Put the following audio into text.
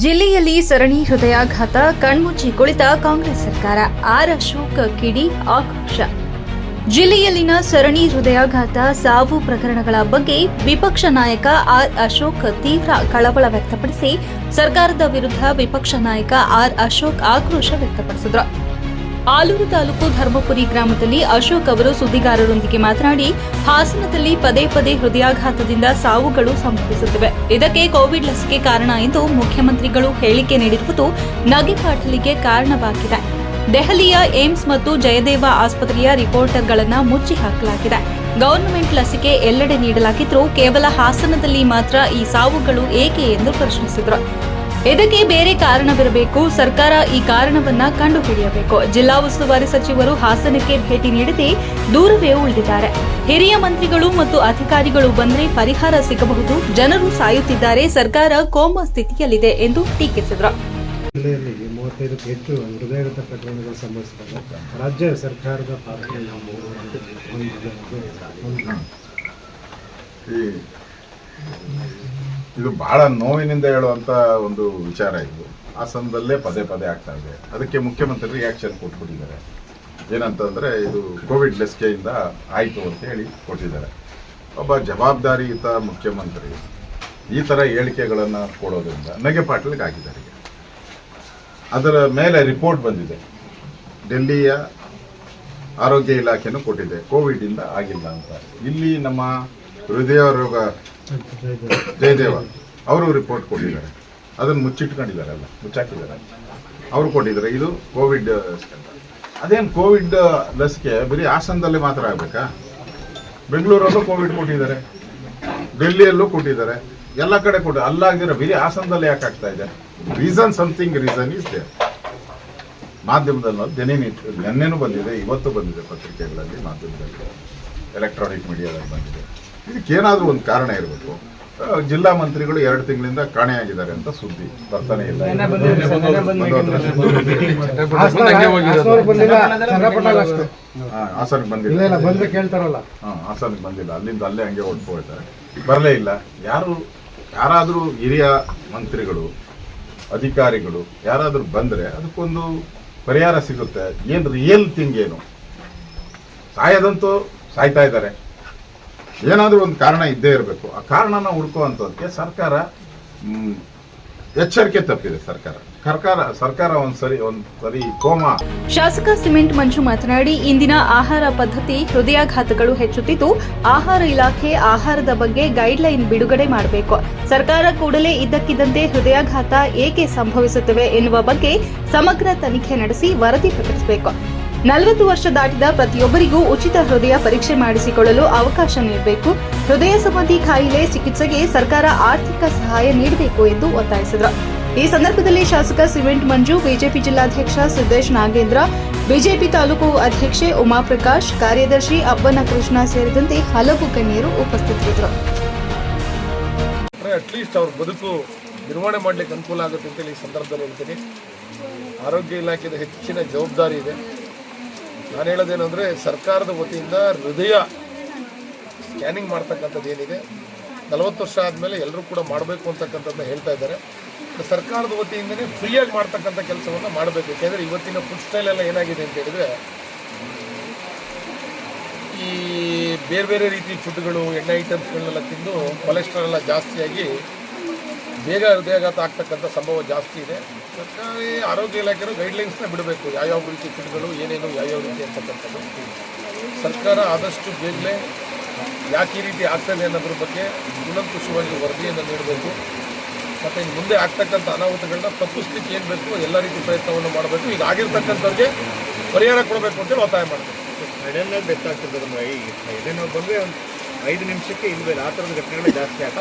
ಜಿಲ್ಲೆಯಲ್ಲಿ ಸರಣಿ ಹೃದಯಾಘಾತ, ಕಣ್ಮುಚ್ಚಿ ಕುಳಿತ ಕಾಂಗ್ರೆಸ್ ಸರ್ಕಾರ. ಆರ್ ಅಶೋಕ್ ಕಿಡಿ ಆಕ್ರೋಶ. ಜಿಲ್ಲೆಯಲ್ಲಿನ ಸರಣಿ ಹೃದಯಾಘಾತ ಸಾವು ಪ್ರಕರಣಗಳ ಬಗ್ಗೆ ವಿಪಕ್ಷ ನಾಯಕ ಆರ್ ಅಶೋಕ್ ತೀವ್ರ ಕಳವಳ ವ್ಯಕ್ತಪಡಿಸಿ ಸರ್ಕಾರದ ವಿರುದ್ಧ ವಿಪಕ್ಷ ನಾಯಕ ಆರ್ ಅಶೋಕ್ ಆಕ್ರೋಶ ವ್ಯಕ್ತಪಡಿಸಿದರು. ಆಲೂರು ತಾಲೂಕು ಧರ್ಮಪುರಿ ಗ್ರಾಮದಲ್ಲಿ ಅಶೋಕ್ ಅವರು ಸುದ್ದಿಗಾರರೊಂದಿಗೆ ಮಾತನಾಡಿ, ಹಾಸನದಲ್ಲಿ ಪದೇ ಪದೇ ಹೃದಯಾಘಾತದಿಂದ ಸಾವುಗಳು ಸಂಭವಿಸುತ್ತಿವೆ. ಇದಕ್ಕೆ ಕೋವಿಡ್ ಲಸಿಕೆ ಕಾರಣ ಎಂದು ಮುಖ್ಯಮಂತ್ರಿಗಳು ಹೇಳಿಕೆ ನೀಡಿರುವುದು ನಗೆಪಾಟಲಿಗೆ ಕಾರಣವಾಗಿದೆ. ದೆಹಲಿಯ ಏಮ್ಸ್ ಮತ್ತು ಜಯದೇವ ಆಸ್ಪತ್ರೆಯ ರಿಪೋರ್ಟರ್ಗಳನ್ನು ಮುಚ್ಚಿ ಹಾಕಲಾಗಿದೆ. ಗವರ್ನಮೆಂಟ್ ಲಸಿಕೆ ಎಲ್ಲೆಡೆ ನೀಡಲಾಗಿದ್ದರೂ ಕೇವಲ ಹಾಸನದಲ್ಲಿ ಮಾತ್ರ ಈ ಸಾವುಗಳು ಏಕೆ ಎಂದು ಪ್ರಶ್ನಿಸಿದರು. ಇದಕ್ಕೆ ಬೇರೆ ಕಾರಣವಿರಬೇಕು. ಸರ್ಕಾರ ಈ ಕಾರಣವನ್ನ ಕಂಡುಹಿಡಿಯಬೇಕು. ಜಿಲ್ಲಾ ಉಸ್ತುವಾರಿ ಸಚಿವರು ಹಾಸನಕ್ಕೆ ಭೇಟಿ ನೀಡದೆ ದೂರವೇ ಉಳಿದಿದ್ದಾರೆ. ಹಿರಿಯ ಮಂತ್ರಿಗಳು ಮತ್ತು ಅಧಿಕಾರಿಗಳು ಬಂದರೆ ಪರಿಹಾರ ಸಿಗಬಹುದು. ಜನರು ಸಾಯುತ್ತಿದ್ದಾರೆ. ಸರ್ಕಾರ ಕೋಮಾ ಸ್ಥಿತಿಯಲ್ಲಿದೆ ಎಂದು ಟೀಕಿಸಿದರು. ಜಿಲ್ಲೆಯಲ್ಲಿ 35ಕ್ಕೂ ಹೆಚ್ಚು ಹೃದಯಾಘಾತ ಪ್ರಕರಣಗಳು ಸಂಭವಿಸಿದಾಗ ರಾಜ್ಯ ಸರ್ಕಾರದ ಪಾತ್ರ ಇದು ಬಹಳ ನೋವಿನಿಂದ ಹೇಳುವಂತ ಒಂದು ವಿಚಾರ. ಇದು ಹಾಸನದಲ್ಲೇ ಪದೇ ಪದೇ ಆಗ್ತಾ ಇದೆ. ಅದಕ್ಕೆ ಮುಖ್ಯಮಂತ್ರಿ ರಿಯಾಕ್ಷನ್ ಕೊಟ್ಬಿಟ್ಟಿದ್ದಾರೆ. ಏನಂತಂದ್ರೆ ಇದು ಕೋವಿಡ್ ಲಸಿಕೆಯಿಂದ ಆಯಿತು ಅಂತ ಹೇಳಿ ಕೊಟ್ಟಿದ್ದಾರೆ. ಒಬ್ಬ ಜವಾಬ್ದಾರಿಯುತ ಮುಖ್ಯಮಂತ್ರಿ ಈ ಥರ ಹೇಳಿಕೆಗಳನ್ನು ಕೊಡೋದ್ರಿಂದ ನಗೆಪಾಟಲಿಗೆ ಆಗಿದ್ದಾರೆ. ಅದರ ಮೇಲೆ ರಿಪೋರ್ಟ್ ಬಂದಿದೆ. ಡೆಲ್ಲಿಯ ಆರೋಗ್ಯ ಇಲಾಖೆನೂ ಕೊಟ್ಟಿದೆ, ಕೋವಿಡ್ ಇಂದ ಆಗಿಲ್ಲ ಅಂತ. ಇಲ್ಲಿ ನಮ್ಮ ಹೃದಯ ರೋಗ ಜಯದೇವ ಅವರು ರಿಪೋರ್ಟ್ ಕೊಟ್ಟಿದ್ದಾರೆ. ಅದನ್ನು ಮುಚ್ಚಿಟ್ಕೊಂಡಿದ್ದಾರೆ, ಅಲ್ಲ ಮುಚ್ಚಾಕಿದ್ದಾರೆ. ಅವರು ಕೊಟ್ಟಿದ್ದಾರೆ ಇದು ಕೋವಿಡ್. ಅದೇನು ಕೋವಿಡ್ ಲಸಿಕೆ ಬರೀ ಹಾಸನದಲ್ಲಿ ಮಾತ್ರ ಆಗಬೇಕಾ? ಬೆಂಗಳೂರಲ್ಲೂ ಕೋವಿಡ್ ಕೊಟ್ಟಿದ್ದಾರೆ, ಡೆಲ್ಲಿಯಲ್ಲೂ ಕೊಟ್ಟಿದ್ದಾರೆ, ಎಲ್ಲ ಕಡೆ ಅಲ್ಲಾಗಿರೋ ಬರೀ ಹಾಸನದಲ್ಲಿ ಯಾಕೆ ಆಗ್ತಾ ಇದೆ? Something reason is there. ಮಾಧ್ಯಮದಲ್ಲಿ ನೆನ್ನೆನೂ ಬಂದಿದೆ, ಇವತ್ತು ಬಂದಿದೆ, ಪತ್ರಿಕೆಗಳಲ್ಲಿ, ಮಾಧ್ಯಮದಲ್ಲಿ, ಎಲೆಕ್ಟ್ರಾನಿಕ್ ಮೀಡಿಯಾದಲ್ಲಿ ಬಂದಿದೆ. ಇದಕ್ಕೇನಾದ್ರೂ ಒಂದು ಕಾರಣ ಇರಬೇಕು. ಜಿಲ್ಲಾ ಮಂತ್ರಿಗಳು 2 ತಿಂಗಳಿಂದ ಕಾಣೆಯಾಗಿದ್ದಾರೆ ಅಂತ ಸುದ್ದಿ ಬರ್ತಾನೆ ಇಲ್ಲ. ಹಾಸನಕ್ಕೆ ಬಂದಿಲ್ಲ, ಹಾಸನಕ್ಕೆ ಬಂದಿಲ್ಲ. ಅಲ್ಲಿಂದ ಅಲ್ಲೇ ಹಂಗೆ ಹೊರಟುಕೊಳ್ತಾರೆ, ಬರಲೇ ಇಲ್ಲ. ಯಾರಾದರೂ ಹಿರಿಯ ಮಂತ್ರಿಗಳು, ಅಧಿಕಾರಿಗಳು ಯಾರಾದರೂ ಬಂದರೆ ಅದಕ್ಕೊಂದು ಪರಿಹಾರ ಸಿಗುತ್ತೆ. ಏನು ರಿಯಲ್ ಥಿಂಗ್ ಏನು? ಸಾಯದಂತೂ ಸಾಯ್ತಾ ಇದ್ದಾರೆ. ಏನಾದರೂ ಒಂದು ಕಾರಣ ಇದ್ದೇ ಇರಬೇಕು. ಆ ಕಾರಣನ ಹುಡುಕುವಂಥದ್ದಕ್ಕೆ ಸರ್ಕಾರ ಎಚ್ಚರಿಕೆ ತಪ್ಪಿದೆ. ಸರ್ಕಾರ ಒಂದ್ಸರಿ ಕೋಮಾ. ಶಾಸಕ ಸಿಮೆಂಟ್ ಮಂಜು ಮಾತನಾಡಿ, ಇಂದಿನ ಆಹಾರ ಪದ್ಧತಿ ಹೃದಯಾಘಾತಗಳು ಹೆಚ್ಚುತ್ತಿದ್ದು, ಆಹಾರ ಇಲಾಖೆ ಆಹಾರದ ಬಗ್ಗೆ ಗೈಡ್ಲೈನ್ ಬಿಡುಗಡೆ ಮಾಡಬೇಕು. ಸರ್ಕಾರ ಕೂಡಲೇ ಇದ್ದಕ್ಕಿದ್ದಂತೆ ಹೃದಯಾಘಾತ ಏಕೆ ಸಂಭವಿಸುತ್ತವೆ ಎನ್ನುವ ಬಗ್ಗೆ ಸಮಗ್ರ ತನಿಖೆ ನಡೆಸಿ ವರದಿ ಪ್ರಕಟಿಸಬೇಕು. 40 ವರ್ಷ ದಾಟಿದ ಪ್ರತಿಯೊಬ್ಬರಿಗೂ ಉಚಿತ ಹೃದಯ ಪರೀಕ್ಷೆ ಮಾಡಿಸಿಕೊಳ್ಳಲು ಅವಕಾಶ ನೀಡಬೇಕು. ಹೃದಯ ಸಂಬಂಧಿ ಕಾಯಿಲೆ ಚಿಕಿತ್ಸೆಗೆ ಸರ್ಕಾರ ಆರ್ಥಿಕ ಸಹಾಯ ನೀಡಬೇಕು ಎಂದು ಒತ್ತಾಯಿಸಿದರು. ಈ ಸಂದರ್ಭದಲ್ಲಿ ಶಾಸಕ ಸಿಮೆಂಟ್ ಮಂಜು, ಬಿಜೆಪಿ ಜಿಲ್ಲಾಧ್ಯಕ್ಷ ಸಿದ್ದೇಶ್ ನಾಗೇಂದ್ರ, ಬಿಜೆಪಿ ತಾಲೂಕು ಅಧ್ಯಕ್ಷೆ ಉಮಾಪ್ರಕಾಶ್, ಕಾರ್ಯದರ್ಶಿ ಅಬ್ಬನ ಕೃಷ್ಣ ಸೇರಿದಂತೆ ಹಲವು ಗಣ್ಯರು ಉಪಸ್ಥಿತರಿದ್ದರು. ಅಟ್ಲೀಸ್ಟ್ ಅವ್ರ ಬದುಕು ನಿರ್ವಹಣೆ ಮಾಡಲಿಕ್ಕೆ ಅನುಕೂಲ ಆಗುತ್ತೆ ಅಂತ ಈ ಸಂದರ್ಭದಲ್ಲಿ ಹೇಳ್ತೀನಿ. ಆರೋಗ್ಯ ಇಲಾಖೆಯ ಹೆಚ್ಚಿನ ಜವಾಬ್ದಾರಿ ಇದೆ. ನಾನು ಹೇಳೋದೇನೆಂದರೆ, ಸರ್ಕಾರದ ವತಿಯಿಂದ ಹೃದಯ ಸ್ಕ್ಯಾನಿಂಗ್ ಮಾಡ್ತಕ್ಕಂಥದ್ದು ಏನಿದೆ 40 ವರ್ಷ ಆದಮೇಲೆ ಎಲ್ಲರೂ ಕೂಡ ಮಾಡಬೇಕು ಅಂತಕ್ಕಂಥದ್ದನ್ನ ಹೇಳ್ತಾ ಇದ್ದಾರೆ. ಸರ್ಕಾರದ ವತಿಯಿಂದನೇ ಫ್ರೀಯಾಗಿ ಮಾಡ್ತಕ್ಕಂಥ ಕೆಲಸವನ್ನು ಮಾಡಬೇಕು. ಯಾಕೆಂದರೆ ಇವತ್ತಿನ ಫುಡ್ ಸ್ಟೈಲ್ ಎಲ್ಲ ಏನಾಗಿದೆ ಅಂತ ಹೇಳಿದರೆ, ಈ ಬೇರೆ ಬೇರೆ ರೀತಿ ಫುಡ್ಗಳು, ಎಣ್ಣೆ ಐಟಮ್ಸ್ಗಳನ್ನೆಲ್ಲ ತಿಂದು ಕೊಲೆಸ್ಟ್ರಾಲ್ ಎಲ್ಲ ಜಾಸ್ತಿಯಾಗಿ ಬೇಗ ಹೃದಯಾಘಾತ ಆಗ್ತಕ್ಕಂಥ ಸಂಭವ ಜಾಸ್ತಿ ಇದೆ. ಸರ್ಕಾರಿ ಆರೋಗ್ಯ ಇಲಾಖೆಯವರು ಗೈಡ್ಲೈನ್ಸ್ನ ಬಿಡಬೇಕು. ಯಾವ್ಯಾವ ರೀತಿ ಫುಡ್ಗಳು ಏನೇನು ಯಾವ್ಯಾವ ರೀತಿ ಅಂತಕ್ಕಂಥದ್ದು ಸರ್ಕಾರ ಆದಷ್ಟು ಬೇಗನೆ ಯಾಕೆ ಈ ರೀತಿ ಆಗ್ತದೆ ಅನ್ನೋದ್ರ ಬಗ್ಗೆ ಕೂಲಂಕುಷವಾಗಿ ವರದಿಯನ್ನು ನೀಡಬೇಕು. ಮತ್ತು ಇನ್ನು ಮುಂದೆ ಆಗ್ತಕ್ಕಂಥ ಅನಾಹುತಗಳನ್ನ ತಪ್ಪಿಸ್ಲಿಕ್ಕೆ ಏನು ಬೇಕು ಎಲ್ಲ ರೀತಿ ಪ್ರಯತ್ನವನ್ನು ಮಾಡಬೇಕು. ಈಗ ಆಗಿರ್ತಕ್ಕಂಥವ್ರಿಗೆ ಪರಿಹಾರ ಕೊಡಬೇಕು ಅಂತೇಳಿ ಒತ್ತಾಯ ಮಾಡಬೇಕು. ಸಡನ್ನಾಗಿ ಡೆತ್ ಆಗ್ತಿರ್ತದೆ. ಎದೆ ನೋವು ಬಂದರೆ ಒಂದು 5 ನಿಮಿಷಕ್ಕೆ ಇಲ್ವೇ ಆ ಥರದ ಘಟನೆಗಳು ಜಾಸ್ತಿ ಆಗ್ತದೆ.